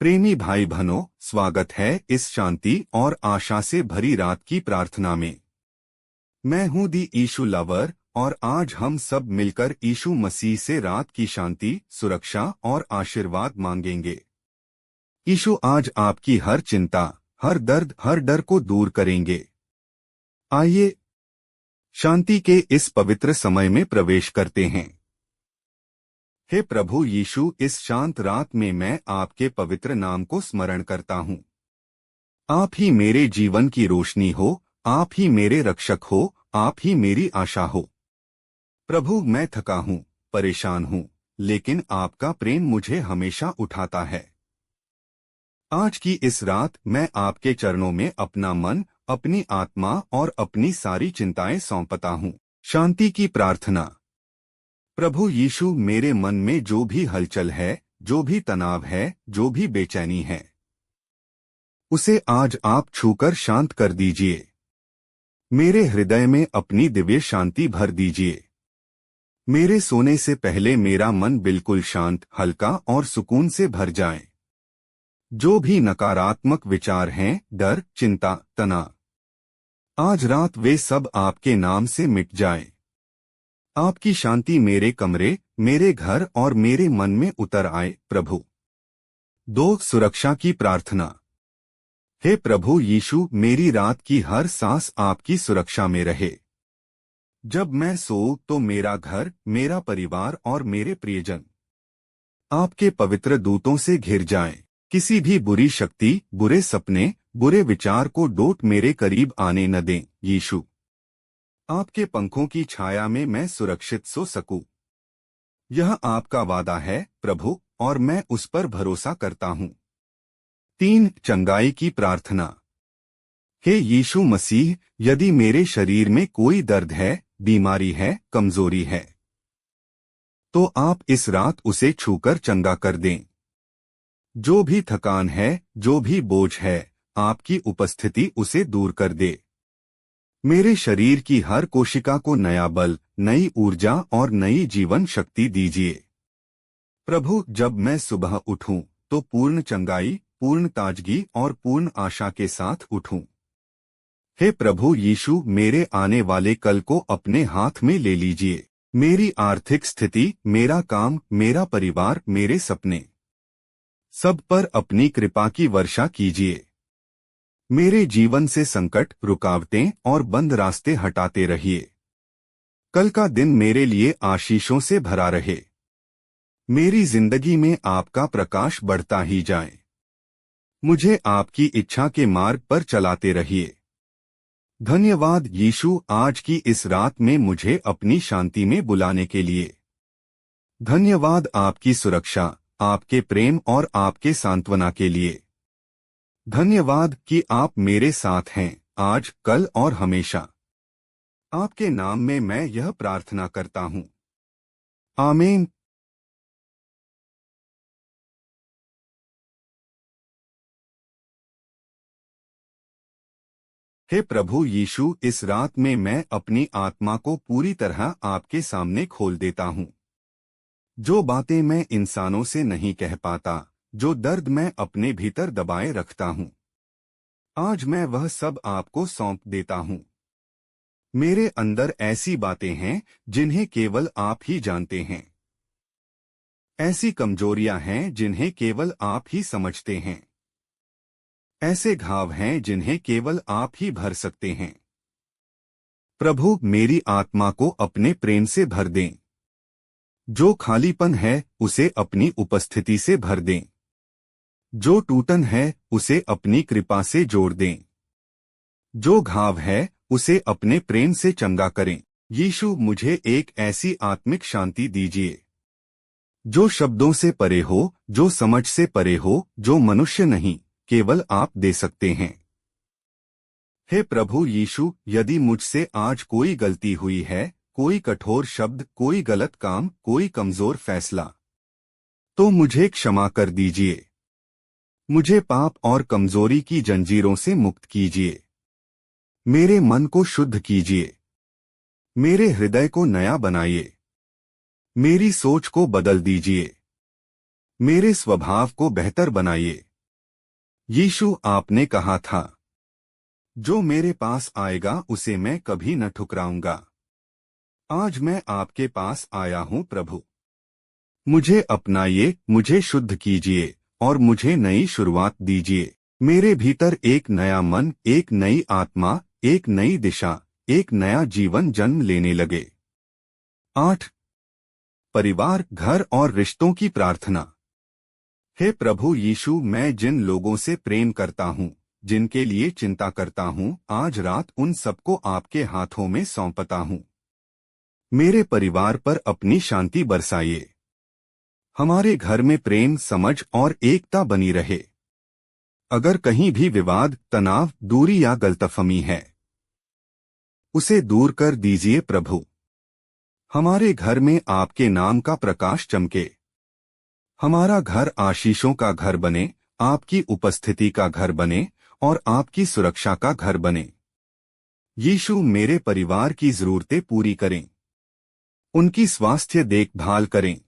प्रेमी भाई बहनों, स्वागत है इस शांति और आशा से भरी रात की प्रार्थना में। मैं हूं दी ईशु लवर और आज हम सब मिलकर ईशु मसीह से रात की शांति, सुरक्षा और आशीर्वाद मांगेंगे। ईशु आज आपकी हर चिंता, हर दर्द, हर डर को दूर करेंगे। आइए शांति के इस पवित्र समय में प्रवेश करते हैं। हे प्रभु यीशु, इस शांत रात में मैं आपके पवित्र नाम को स्मरण करता हूँ। आप ही मेरे जीवन की रोशनी हो, आप ही मेरे रक्षक हो, आप ही मेरी आशा हो। प्रभु, मैं थका हूँ, परेशान हूँ, लेकिन आपका प्रेम मुझे हमेशा उठाता है। आज की इस रात मैं आपके चरणों में अपना मन, अपनी आत्मा और अपनी सारी चिंताएं सौंपता हूँ। शांति की प्रार्थना। प्रभु यीशु, मेरे मन में जो भी हलचल है, जो भी तनाव है, जो भी बेचैनी है, उसे आज आप छूकर शांत कर दीजिए। मेरे हृदय में अपनी दिव्य शांति भर दीजिए। मेरे सोने से पहले मेरा मन बिल्कुल शांत, हल्का और सुकून से भर जाए। जो भी नकारात्मक विचार हैं, डर, चिंता, तनाव, आज रात वे सब आपके नाम से मिट जाएं। आपकी शांति मेरे कमरे, मेरे घर और मेरे मन में उतर आए। प्रभु। 2. सुरक्षा की प्रार्थना। हे प्रभु यीशु, मेरी रात की हर सांस आपकी सुरक्षा में रहे। जब मैं सोऊं तो मेरा घर, मेरा परिवार और मेरे प्रियजन आपके पवित्र दूतों से घिर जाएं। किसी भी बुरी शक्ति, बुरे सपने, बुरे विचार को डोट मेरे करीब आने न दें। यीशु, आपके पंखों की छाया में मैं सुरक्षित सो सकूं। यह आपका वादा है प्रभु, और मैं उस पर भरोसा करता हूं। 3. चंगाई की प्रार्थना। हे यीशु मसीह, यदि मेरे शरीर में कोई दर्द है, बीमारी है, कमजोरी है, तो आप इस रात उसे छूकर चंगा कर दें। जो भी थकान है, जो भी बोझ है, आपकी उपस्थिति उसे दूर कर दे। मेरे शरीर की हर कोशिका को नया बल, नई ऊर्जा और नई जीवन शक्ति दीजिए। प्रभु, जब मैं सुबह उठूं तो पूर्ण चंगाई, पूर्ण ताजगी और पूर्ण आशा के साथ उठूं। हे प्रभु यीशु, मेरे आने वाले कल को अपने हाथ में ले लीजिए। मेरी आर्थिक स्थिति, मेरा काम, मेरा परिवार, मेरे सपने, सब पर अपनी कृपा की वर्षा कीजिए। मेरे जीवन से संकट, रुकावटें और बंद रास्ते हटाते रहिए। कल का दिन मेरे लिए आशीषों से भरा रहे। मेरी जिंदगी में आपका प्रकाश बढ़ता ही जाए। मुझे आपकी इच्छा के मार्ग पर चलाते रहिए। धन्यवाद यीशु, आज की इस रात में मुझे अपनी शांति में बुलाने के लिए। धन्यवाद आपकी सुरक्षा, आपके प्रेम और आपके सांत्वना के लिए। धन्यवाद कि आप मेरे साथ हैं, आज, कल और हमेशा। आपके नाम में मैं यह प्रार्थना करता हूँ। आमीन। हे प्रभु यीशु, इस रात में मैं अपनी आत्मा को पूरी तरह आपके सामने खोल देता हूँ। जो बातें मैं इंसानों से नहीं कह पाता, जो दर्द मैं अपने भीतर दबाए रखता हूँ, आज मैं वह सब आपको सौंप देता हूँ। मेरे अंदर ऐसी बातें हैं जिन्हें केवल आप ही जानते हैं। ऐसी कमजोरियां हैं जिन्हें केवल आप ही समझते हैं। ऐसे घाव हैं जिन्हें केवल आप ही भर सकते हैं। प्रभु, मेरी आत्मा को अपने प्रेम से भर दें। जो खालीपन है उसे अपनी उपस्थिति से भर दें। जो टूटन है उसे अपनी कृपा से जोड़ दें। जो घाव है उसे अपने प्रेम से चंगा करें। यीशु, मुझे एक ऐसी आत्मिक शांति दीजिए जो शब्दों से परे हो, जो समझ से परे हो, जो मनुष्य नहीं, केवल आप दे सकते हैं। हे प्रभु यीशु, यदि मुझसे आज कोई गलती हुई है, कोई कठोर शब्द, कोई गलत काम, कोई कमजोर फैसला, तो मुझे क्षमा कर दीजिए। मुझे पाप और कमजोरी की जंजीरों से मुक्त कीजिए। मेरे मन को शुद्ध कीजिए। मेरे हृदय को नया बनाइए। मेरी सोच को बदल दीजिए। मेरे स्वभाव को बेहतर बनाइए। यीशु, आपने कहा था, जो मेरे पास आएगा उसे मैं कभी न ठुकराऊंगा। आज मैं आपके पास आया हूँ प्रभु। मुझे अपनाइए, मुझे शुद्ध कीजिए और मुझे नई शुरुआत दीजिए। मेरे भीतर एक नया मन, एक नई आत्मा, एक नई दिशा, एक नया जीवन जन्म लेने लगे। 8. परिवार, घर और रिश्तों की प्रार्थना। हे प्रभु यीशु, मैं जिन लोगों से प्रेम करता हूँ, जिनके लिए चिंता करता हूँ, आज रात उन सबको आपके हाथों में सौंपता हूँ। मेरे परिवार पर अपनी शांति बरसाइए। हमारे घर में प्रेम, समझ और एकता बनी रहे। अगर कहीं भी विवाद, तनाव, दूरी या गलतफहमी है, उसे दूर कर दीजिए प्रभु। हमारे घर में आपके नाम का प्रकाश चमके। हमारा घर आशीषों का घर बने, आपकी उपस्थिति का घर बने और आपकी सुरक्षा का घर बने। यीशु, मेरे परिवार की जरूरतें पूरी करें। उनकी स्वास्थ्य देखभाल करें,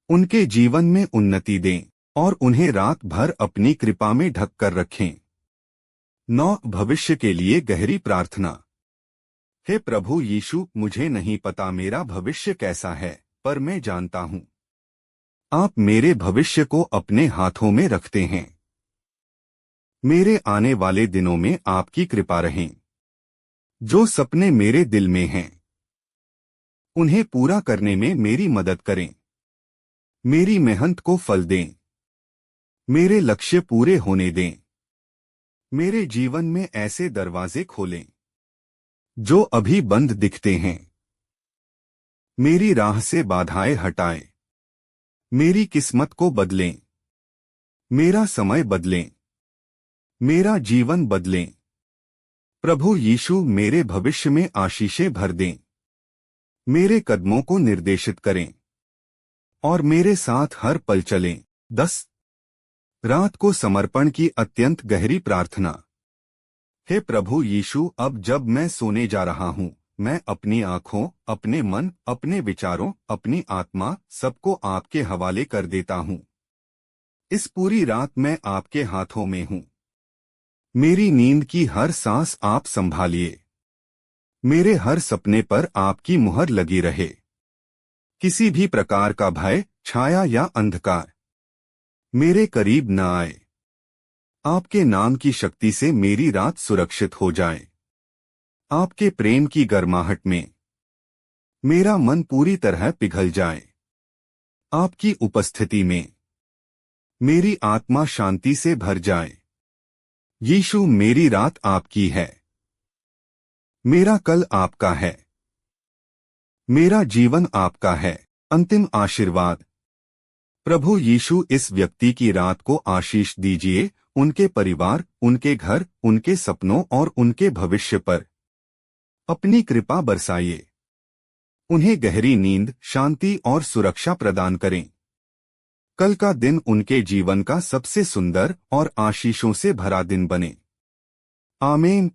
उनके जीवन में उन्नति दें और उन्हें रात भर अपनी कृपा में ढक कर रखें। 9. भविष्य के लिए गहरी प्रार्थना। हे प्रभु यीशु, मुझे नहीं पता मेरा भविष्य कैसा है, पर मैं जानता हूँ आप मेरे भविष्य को अपने हाथों में रखते हैं। मेरे आने वाले दिनों में आपकी कृपा रहें। जो सपने मेरे दिल में हैं, उन्हें पूरा करने में मेरी मदद करें। मेरी मेहनत को फल दें। मेरे लक्ष्य पूरे होने दें। मेरे जीवन में ऐसे दरवाजे खोलें जो अभी बंद दिखते हैं। मेरी राह से बाधाएं हटाएं। मेरी किस्मत को बदलें। मेरा समय बदलें। मेरा जीवन बदलें। प्रभु यीशु, मेरे भविष्य में आशीषें भर दें। मेरे कदमों को निर्देशित करें और मेरे साथ हर पल चलें। 10. रात को समर्पण की अत्यंत गहरी प्रार्थना। हे प्रभु यीशु, अब जब मैं सोने जा रहा हूँ, मैं अपनी आँखों, अपने मन, अपने विचारों, अपनी आत्मा, सबको आपके हवाले कर देता हूँ। इस पूरी रात मैं आपके हाथों में हूँ। मेरी नींद की हर सांस आप संभालिए। मेरे हर सपने पर आपकी मुहर लगी रहे। किसी भी प्रकार का भय, छाया या अंधकार मेरे करीब न आए। आपके नाम की शक्ति से मेरी रात सुरक्षित हो जाए। आपके प्रेम की गर्माहट में मेरा मन पूरी तरह पिघल जाए। आपकी उपस्थिति में मेरी आत्मा शांति से भर जाए। यीशु, मेरी रात आपकी है। मेरा कल आपका है। मेरा जीवन आपका है। अंतिम आशीर्वाद। प्रभु यीशु, इस व्यक्ति की रात को आशीष दीजिए, उनके परिवार, उनके घर, उनके सपनों और उनके भविष्य पर अपनी कृपा बरसाइए। उन्हें गहरी नींद, शांति और सुरक्षा प्रदान करें। कल का दिन उनके जीवन का सबसे सुंदर और आशीषों से भरा दिन बने। आमीन।